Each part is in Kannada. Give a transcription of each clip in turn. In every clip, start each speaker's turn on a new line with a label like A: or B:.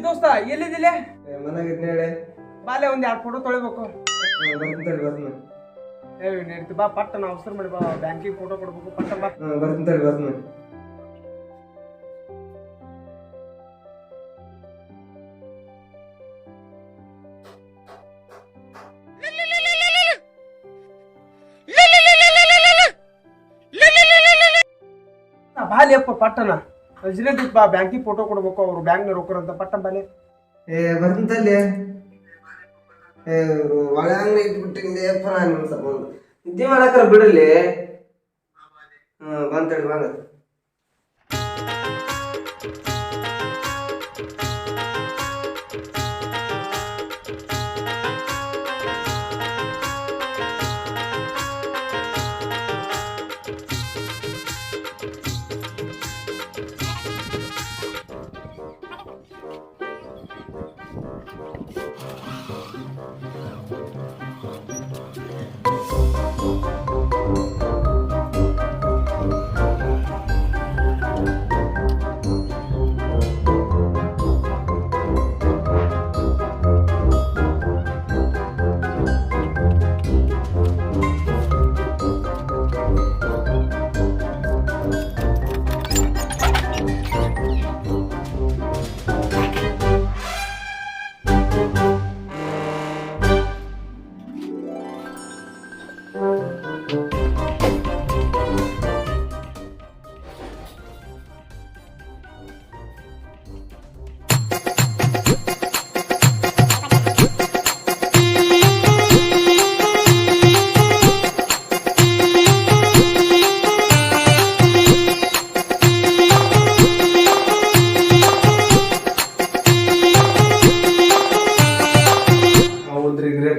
A: ದೋಸ್ತ ಎಲ್ಲಿದ್ದಿಲ್ಲ?
B: ಮನಾಗಿದ್ನ ಹೇಳಿ
A: ಬಾಲೆ ಒಂದ್ 2 ಫೋಟೋ ತೊಳಿಬೇಕು.
B: ಬರ್ತೀನಿ
A: ಬಾ ಪಟ್ಟ ನಾ ಅವಸರ ಮಾಡಿ ಬಾ, ಬ್ಯಾಂಕಿಗೆ ಫೋಟೋ ಕೊಡ್ಬೇಕು ಪಟ್ಟ ಬಾ.
B: ಬರ್ತೀನಿ
A: ಬಾಲಿ ಅಪ್ಪ ಪಟ್ಟನ ಅರ್ಜೆಂಟ್ ಬಾ, ಬ್ಯಾಂಕಿಗೆ ಫೋಟೋ ಕೊಡ್ಬೇಕು, ಅವ್ರು ಬ್ಯಾಂಕ್ನ ರೊಕ್ಕರು ಅಂತ ಪಟ್ಟ ಬಾಲೆ.
B: ಬರ್ತಿಂತಲ್ಲಿ ಒಳಂಗ ಇಟ್ಬಿಟ್ಟಿಂದೆ ನಿದ್ದೆ ಮಾಡಕ್ರ ಬಿಡಲಿ. ಬಂತೇಳಿ ಬಂದ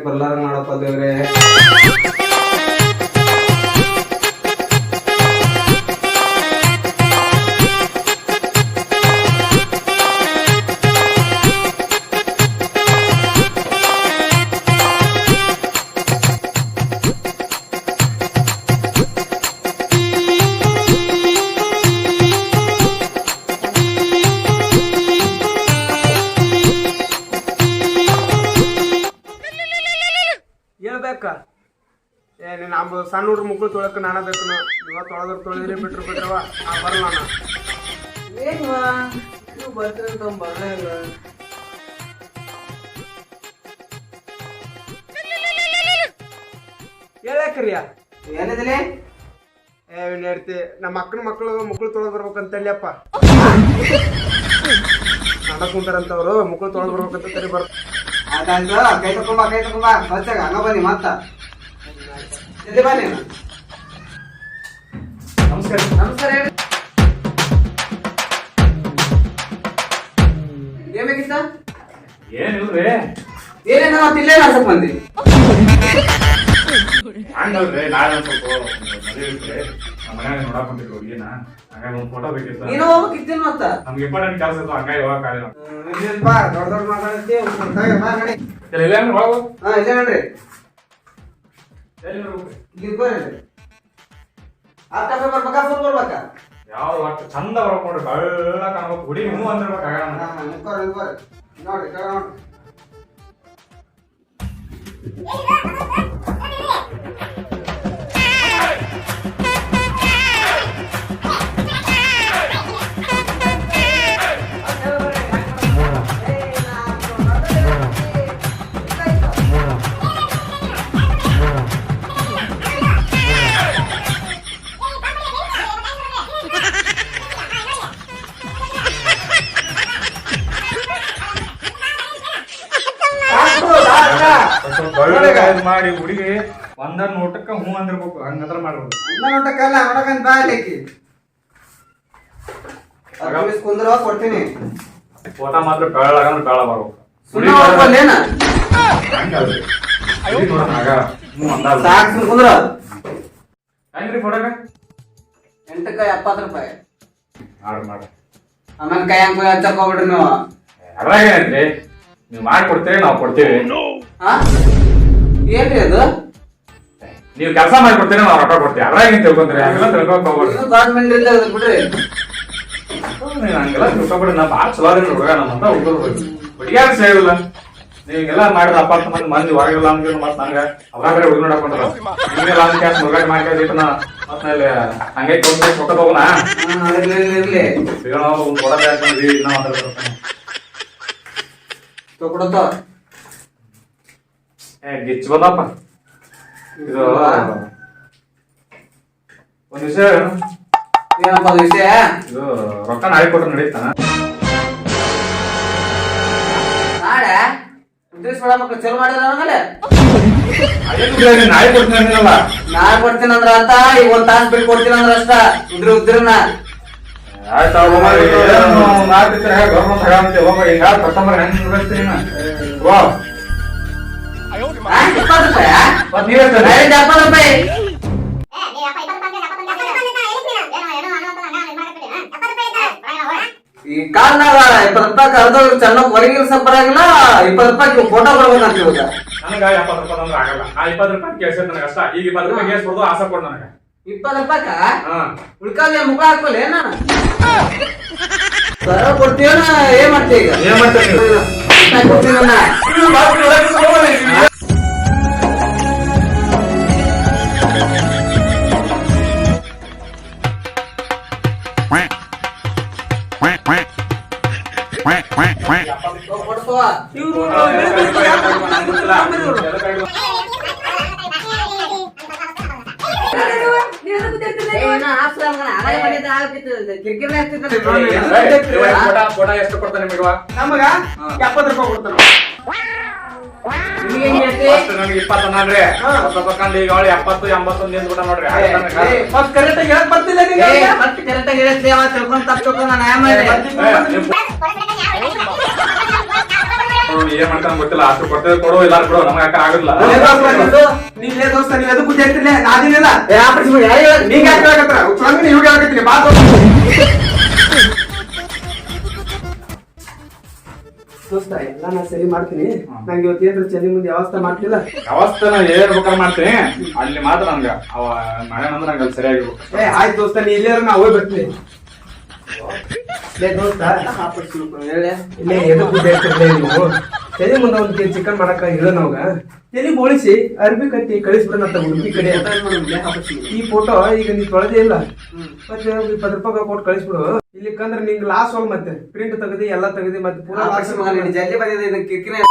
B: ಬರ್ಲಾರ ಮಾಡಪ್ಪ ದೇವ್ರೆ.
A: ಹೇಳ್ಬೇಕ ನಮ್ಮ ಸಣ್ಣ ಹುಡ್ರ ಮುಕ್ಳು ತೊಳಕ ನಾನ ಬೇಕು. ನೀವ ತೊಳೆದ್ರು ತೊಳೆದ್ರಿ ಬಿಟ್ರು ಬಿಟ್ರವ ನಾ ಬರಲ್ಲ.
B: ಏನ್ವಾ ನೀವು ಬರ್ತೀರಂತ ಬರಲೇ ಇಲ್ಲ.
A: ಹೇಳಕ್ರಿಯ
B: ಏನಿದಿಲಿ
A: ಹೇಳ್ತಿ ನಮ್ಮ ಅಕ್ಕನ ಮುಕ್ಳು ತೊಳೆದ್ ಬರ್ಬೇಕಂತಲ್ಲಿಯಪ್ಪ. ನಾಟ ಕುಂತಾರಂತವ್ರು ಮುಕ್ಳು ತೊಳೆದ್ ಬರ್ಬೇಕಂತ ತರಿ ಬರ್ತ.
B: ಆಯ್ತಾಯ್ತು, ಕೈ ತಕೊಂಬ ಬಚ್ಚಾಗ ಹಂಗ ಬನ್ನಿ ಮತ್ತ ಬನ್ನಿ.
A: ನಮಸ್ಕಾರ.
B: ನಮಸ್ಕಾರ ಹೇಳಿ. ಏನ್ ಬೇಕಿತ್ತ?
C: ಏನಿಲ್ರಿ,
B: ಏನೇನೋ ಇಲ್ಲೇ ನಾಸಕ್ ಬಂದಿ.
C: ಹಂಗಲ್ರಿ, ನಾಳೆ ಸ್ವಲ್ಪ ಮದುವೆ ಇರ್ತೀರಿ, ನಮ್ಮ ಮನ್ಯಾಗ ನೋಡಾಕ್ ಹೊಂಟಿದ್ರು ಹುಡುಗಿನ, ಹಂಗಾಗಿ ಒಂದ್ ಫೋಟೋ ಬೇಕಿತ್ತು.
B: ನೀನು ಹೋಗ್ಬೇಕಿತ್ತಿಲ್ಲ ಮತ್ತ?
C: ನಮ್ಗೆ ಇಂಪಾರ್ಟೆಂಟ್ ಕೆಲಸ ಇತ್ತು, ಹಂಗಾಗಿ ಹೋಗಕ್ ಆಗಿಲ್ಲ.
B: ಬಾ, ದೊಡ್ಡ ಮಾತಾಡ್ತಿ ಬಾ ನಡಿ.
C: ಇಲ್ಲ ಅಂದ್ರೆ ಹೋಗು.
B: ಇಲ್ಲೇ ನೋಡ್ರಿ,
C: ಎಲ್ಲಿ ಹೋಗ್ರಿ?
B: ಇಲ್ಲಿ ಬರ್ರಿ. ಆ ಕಾಫಿ ಬರ್ಬೇಕಾ ಫುಲ್ ಬರ್ಬೇಕಾ?
C: ಯಾವ ಒಟ್ಟು ಚಂದ ಬರ್ಬೇಕು ನೋಡ್ರಿ, ಬೆಳ್ಳ ಕಾಣ್ಬೇಕು, ಹುಡುಗಿ ಹ್ಞೂ ಅಂದಿರ್ಬೇಕು ಆಗ.
B: ನೋಡ್ರಿ ನೋಡ್ರಿ
C: ಮಾಡಿ ಹುಡುಗಿ ಒಂದ ನೋಟಕ್ಕ ಹ್ಞೂ ಅಂದಿರ್ಬೇಕು, ಹಂಗಂದ್ರ ಮಾಡ್ಬೋದು.
B: ನೋಟಕ್ಕಲ್ಲ ನೋಡಕಂತ ಬಾ ಅಲ್ಲಿಕ್ಕಿ ಕುಂದ್ರ ಕೊಡ್ತೀನಿ.
C: ಫೋಟೋ ಮಾತ್ರ ಬೆಳ್ಳಗಂದ್ರೆ ಬೆಳ ಬರ್ಬೇಕು. ಹಂಗಲ್ರಿ, ನೋಡೋಣ ಆಗ ಹ್ಞೂ ಅಂದ.
B: ಸಾಕು ಕುಂದ್ರ.
C: ಹೆಂಗ್ರಿ ಫೋಟೋಗ?
B: 8ಕ್ಕೆ 70 ರೂಪಾಯಿ.
C: ಮಾಡ್ರಿ.
B: ಆಮೇಲೆ ಕೈ ಹಂಗ ಹಚ್ಚಕ್ ಹೋಗ್ಬಿಡ್ರಿ ನೀವು.
C: ಅದ್ರಾಗ ಏನೈತ್ರಿ, ನೀವು ಮಾಡ್ಕೊಡ್ತೇವೆ, ನಾವು ಕೊಡ್ತೇವೆ.
B: ಏನ್ರಿ ಅದು
C: ನೀವು ಕೆಲಸ ಮಾಡ್ಕೊಡ್ತೀರಿ ನಾವು ರೊಕ್ಕ ಕೊಡ್ತೀವಿ ಅದ್ರಾಗ ಏನ್ ತಿಳ್ಕೊಂತೀರಿ ಹಂಗೆಲ್ಲ ತಿಳ್ಕೊಕ್ ಹೋಗ್ಬೇಡ್ರಿ.
B: ಗೌರ್ಮೆಂಟ್ ಇಂದ ಬಿಡ್ರಿ
C: ನೀವ್ ಹಂಗೆಲ್ಲ ತಿಳ್ಕೊಬೇಡ್ರಿ. ನಾ ಭಾಳ ಚಲೋ ಅದೇನಿ ಹುಡುಗ ನಮ್ಮಂತ ಹುಡುಗರು ಹುಡುಗಿಯಾರ ಸೇರಿಲ್ಲ ನೀವೆಲ್ಲ ಮಾಡಿದ ಅಪಾರ್ಟ್ ಮಂದಿ ಹೊರಗಿಲ್ಲ ಅಂದ್ರೆ ಮತ್ ನಂಗ ಅವಾಗ ಹುಡುಗ ನೋಡಕೊಂಡ್ರ ನಿಮ್ಗೆಲ್ಲ ಅಂದ್ ಕ್ಯಾಸ್ ಮುರುಗಾಟ ಮಾಡ್ಕೊಂಡಿಟ್ಟು ನಾ ಮತ್ ಇಲ್ಲಿ ಹಂಗೆ ರೊಕ್ಕ ತಗೋಣ
B: ಇರ್ಲಿ
C: ಕೊಡೋದ್ರಿ ಇನ್ನ ಮಾತಾಡ್ತಾರೆ
B: ಕೊಡತ್ತ
C: ಗಿಚ್ ಬಂದಪ್ಪ ಇದು ಒಂದ್ ವಿಷಯ
B: ಏನಪ್ಪ ಅದು ವಿಷಯ
C: ಇದು ರೊಕ್ಕ ನಾಳೆ ಕೊಟ್ರೆ ನಡೀತಾನ
B: ನಾಳೆ ಉದ್ದೇಶ ಮಕ್ಕಳು ಚಲೋ ಮಾಡಿದ್ರ ಅವನಲ್ಲ
C: ನಾಳೆ ಕೊಡ್ತೀನಿ ಅಂದಿರಲ್ಲ
B: ನಾಳೆ ಕೊಡ್ತೀನಿ ಅಂದ್ರ ಅಂತ ಈಗ ಒಂದ್ ತಾಸ್ ಬಿಟ್ಟು ಕೊಡ್ತೀನಿ ಅಂದ್ರ ಅಷ್ಟ ಉದ್ರನ
C: ಆಯ್ತು ಗೌರ್ಮೆಂಟ್ ತಗೊಂತ ಹೋಗ ಈಗ ಕಸ್ಟಮರ್ ಹೆಂಗ್ ನಿರ್ವಹಿಸ್ತೀನಿ
B: 20 ರೂಪಾಯಿ
C: ಮತ್ ನೀವೇ
B: 70 ರೂಪಾಯಿ ಈ ಕಾಲ್ನಾಗ 20 ರೂಪಾಯಿ ಕರೆದವ್ರು ಚೆನ್ನಾಗಿ ಹೊರಗಿಲ್ಸ ಬರಂಗಿಲ್ಲ 20 ರೂಪಾಯಿ ಫೋಟೋ ಬರ್ಬೇಕಂತ ಇವಾಗ
C: ನನಗ 70 ರೂಪಾಯಿ ಅಂದ್ರೆ ಆಗಲ್ಲ ಆ 20 ರೂಪಾಯಿ ಕೇಸ್ ನನಗೆ ಅಷ್ಟ ಈಗ 20 ರೂಪಾಯಿ ಕೇಸ್ ಕೊಡೋದು ಆಸೆ ಕೊಡು ನನಗೆ
B: 20 ರೂಪಾಯಿಕ ಉಳ್ಕಾದ ಮುಖ ಹಾಕೋಲ್ಲ ಏನ ಸರ ಕೊಡ್ತೀವನ ಏನ್ ಮಾಡ್ತೀವಿ ಈಗ
C: ಏನ್ ಮಾಡ್ತೀವಿ
B: ಕೊಡ್ತೀನಣ್ಣ
C: ಫೋಟೋ ಎಷ್ಟು ಕೊಡ್ತಾನೆ ನಿಮಗೆ
A: ನಮಗ 70 ರೂಪಾಯಿ ಕೊಡ್ತಾನ
C: ನನಗೆ 20 ಅನ್ನಲ್ರಿ ಕಂಡು ಈಗ ಅವಳು 70 80 ನಿಂತ್ಬಿಟ್ಟ ನೋಡ್ರಿ
A: ಕರೆಕ್ಟ್ ಆಗಿ ಹೇಳಕ್ ಬರ್ತಿಲ್ಲ
B: ಕರೆಕ್ಟ್ ಆಗಿ ತಿಳ್ಕೊಂಡ್ ತಪ್ಪಿಕೊಂಡು ನಾನು
C: ಏನ್ ಮಾಡ್ತಾನೆ ಗೊತ್ತಿಲ್ಲ ಅಷ್ಟು ಕೊಡ್ತೇವೆ ಕೊಡು ಇಲ್ಲ ಕೊಡು ನಮ್ಗೆ ಯಾಕೆ ಆಗಲ್ಲ
A: ನೀವೇ ದೋಸ್ತ ನೀವ್ ಎದಕ್ಕೂ ಹೇಳ್ತಿಲ್ಲ ನಾದಿನಿಲ್ಲ
B: ನೀವ್
A: ನೀವ್ ಯಾಕೆ ಹೇಳಕತ್ರ ಉಚ್ಚಾಂಗ ನೀವು ಹೇಳಕತ್ತೀನಿ ಬಾ ದೋಸ್ತ ಎಲ್ಲ ನಾ ಸರಿ ಮಾಡ್ತೀನಿ ನಂಗೆ ಇವತ್ತು ಏನ್ರ ಚಂದಿ ಮುಂದೆ ವ್ಯವಸ್ಥೆ ಮಾಡ್ತಿಲ್ಲ
C: ವ್ಯವಸ್ಥೆನ ಏನ್ ಬೇಕಾದ್ರೆ ಮಾಡ್ತೀನಿ ಅಲ್ಲಿ ಮಾತ್ರ ನನ್ಗ ಅವ ಮಳೆ ಅಂದ್ರೆ ನಂಗೆ ಅಲ್ಲಿ ಸರಿಯಾಗಿರ್ಬೇಕು
A: ಆಯ್ತು ದೋಸ್ತ ನೀ ಇಲ್ಲೇ ನಾ ಹೋಗಿ ಬರ್ತೀನಿ ದೋಸ್ತ ಇಲ್ಲೇ ಎದಕ್ಕೂ ಹೇಳ್ತಿರ್ಲೇ ನೀವು ತಲೆ ಮುಂದೆ ಒಂದು ಕೆಜಿ ಚಿಕನ್ ಮಾಡಕ ಹೇಳ ನಾವಾಗ ತಲೆ ಬೋಳಿಸಿ ಅರ್ಬಿ ಕಟ್ಟಿ ಕಳಿಸ್ಬಿಡೋಣ ಉಡುಪಿ ಕಡೆ ಈ ಫೋಟೋ ಈಗ ನೀ ತೊಳೆದೇ ಇಲ್ಲ ಮತ್ತೆ 20 ರೂಪಾಯಿ ಕೊಟ್ಟು ಕಳಿಸ್ಬಿಡು ಇಲ್ಲಿಕಂದ್ರೆ ನಿಂಗೆ ಲಾಸ್ ಹೋಲ್ ಮತ್ತೆ ಪ್ರಿಂಟ್ ತೆಗದಿ ಎಲ್ಲ ತೆಗದಿ ಮತ್ತೆ ಪೂರಾ
B: ಜಲ್ದಿ ಬಂದಿದೆ ಕಿರಿಕಿರಿ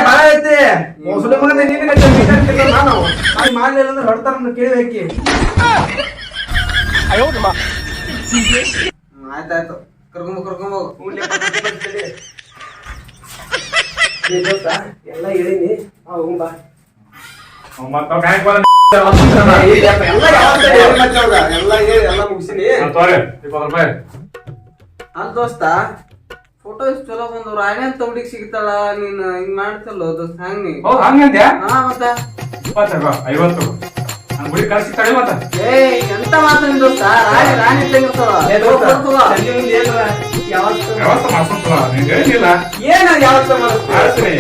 A: ಬಾಳ ಐತಿ ಮೊಸಳೆ ಮಗನ ನೀನು ನಾನು ಮಾಡ್ಲಿಲ್ಲ ಅಂದ್ರೆ ಹೊಡ್ತಾರ ಕೇಳಿ ಹಾಕಿ
B: ಆಯ್ತಾಯ್ತು ಕರ್ಕೊಂಬ
A: ಎಲ್ಲ ಹೇಳಿನಿ ಬಾ ಎಲ್ಲ ಮುಗಿಸಿನಿ
B: ಅಲ್ ದೋಸ್ತ ಫೋಟೋ ಎಷ್ಟು ಚಲೋ ಬಂದವ್ರು ಆಯ್ತು ಹುಡುಗಿ ಸಿಗ್ತಾಳ ನೀನ್ ಹಿಂಗ್ ಮಾಡ್ತಲ್ಲ ದೋಸ್ತ ಹಂಗ ನೀ
C: ಹಂಗಂದ್ಯಾ
B: ಮತ್ತ
C: 50 ನನ್ ಗುಡಿ ಕಾಸು ಸಿಗ್ತಾಳೆ ಮತ್ತ
B: ಎಂತ ಮಾತು ನಿನ್ ದೋಸ್ತ ರಾಣಿ
C: ವ್ಯವಸ್ಥೆ ಮಾಡ್ಕೊಂತಲ್ಲ ನೀನ್ ಹೇಳಿಲ್ಲ
A: ಏನ ಯಾವತ್ತ
C: ಮಾಡ್ತೀನಿ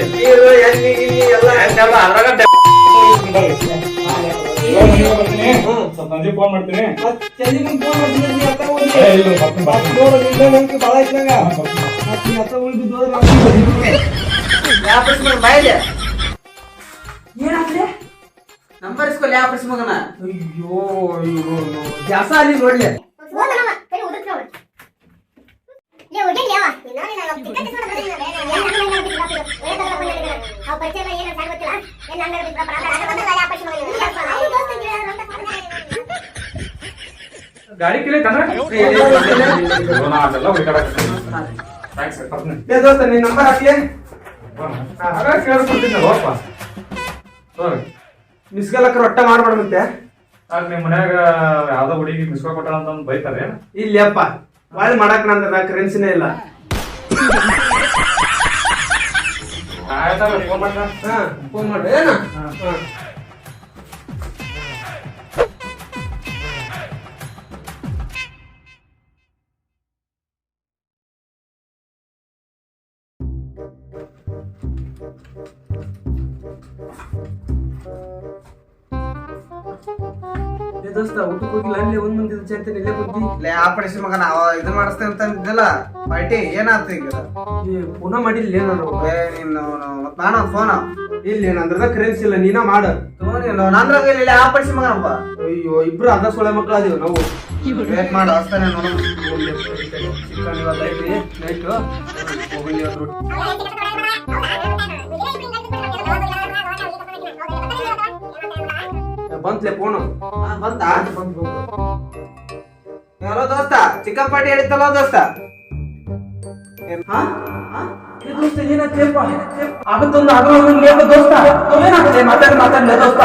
A: ಎಲ್ಲ
C: ಅದ್ರಾಗ ಸ್ವಲ್ಪ ಸಂಜೆ ಫೋನ್ ಮಾಡ್ತೀನಿ
A: ಏನಾಗ್ಲಿ
B: ನಂಬರ್ ಇಸ್ಕೊಲ್ಲ ಯಾವ ಪ್ರಶ್ನೆ ಮಗನ
A: ಅಯ್ಯೋ ಜಾಸ ಅಲ್ಲಿ ನೋಡ್ಲಿ
C: ಗಾಡಿ ಕಿಲೇ
A: ದೋಸ್ತ ನಿನ್ ನಂಬರ್ ಹಾಕ್ಲಿ ಮಿಸ್ಗಲಕ್ಕ ರೊಟ್ಟ ಮಾಡ್ಬಾರ್ದಂತೆ
C: ನಿಮ್ ಮನ್ಯಾಗ ಯಾವ್ದೋ ಹುಡುಗಿ ಮಿಸ್ಕೊ ಕೊಟ್ಟಾಳ ಅಂತ ಬೈತಾರೆ
A: ಇಲ್ಲಪ್ಪ ಒಳ್ಳೆ ಮಾಡಕ್ ನಂದ ಕರೆನ್ಸಿನೇ ಇಲ್ಲ
C: ಫೋನ್ ಮಾಡ್ದ
A: ಫೋನ್ ಮಾಡ್ರಿ ಏನ ಏ ದೋಸ್ತ ಊಟಕ್ಕೆ ಹೋಗಿಲ್ಲ ಅಲ್ಲಿ ಒಂದ್ ಮಂದಿ ಚೇತನ ಇಲ್ಲೇ ಬುದ್ಧಿ
B: ಲೇ ಆ ಪಡಿಸಿ ಮಗ ನಾವು ಇದು ಮಾಡಿಸ್ತೇನೆ ಅಂತ ಅಂದಿದ್ದಲ್ಲ ಪಾರ್ಟಿ ಏನಾಯ್ತು ಈಗ
A: ಪುನಃ ಮಾಡಿಲ್ಲ ನಾನು
B: ಏ ನೀನು ಮತ್ ನಾನು ಫೋನ್
A: ಇಲ್ಲ ನಂದ್ರದ ಕರೆನ್ಸಿ ಇಲ್ಲ ನೀನ ಮಾಡ
B: ನಂದ್ರಾಗ ಇಲ್ಲ ಆ ಪಡಿಸಿ ಮಗನಪ್ಪ
A: ಅಯ್ಯೋ ಇಬ್ರು ಅದ ಸೊಳೆ ಮಕ್ಳು ಅದೀವಿ ನಾವು
B: ವೇಟ್ ಮಾಡು ಹಚ್ತಾನೆ ನೋಡು
A: ಚಿಕನ್ ಇವತ್ತು ಐತಿ ನೈಟ್ ಹೋಗಿ ಬಂತ್ಲೆ ಫೋನು
B: ಬಂತಾ ಹಲೋ ದೋಸ್ತ ಚಿಕನ್ ಪಾರ್ಟಿ ಹೇಳಿತ್ತಲ್ಲ ದೋಸ್ತ
A: ದೋಸ್ತ ಏನಾಗ್ತೇಪ ಆಗುತ್ತೊಂದು ಆಗೋದು ದೋಸ್ತ ಏನಾಗ್ತದೆ ಮಾತಾಡಿ ದೋಸ್ತ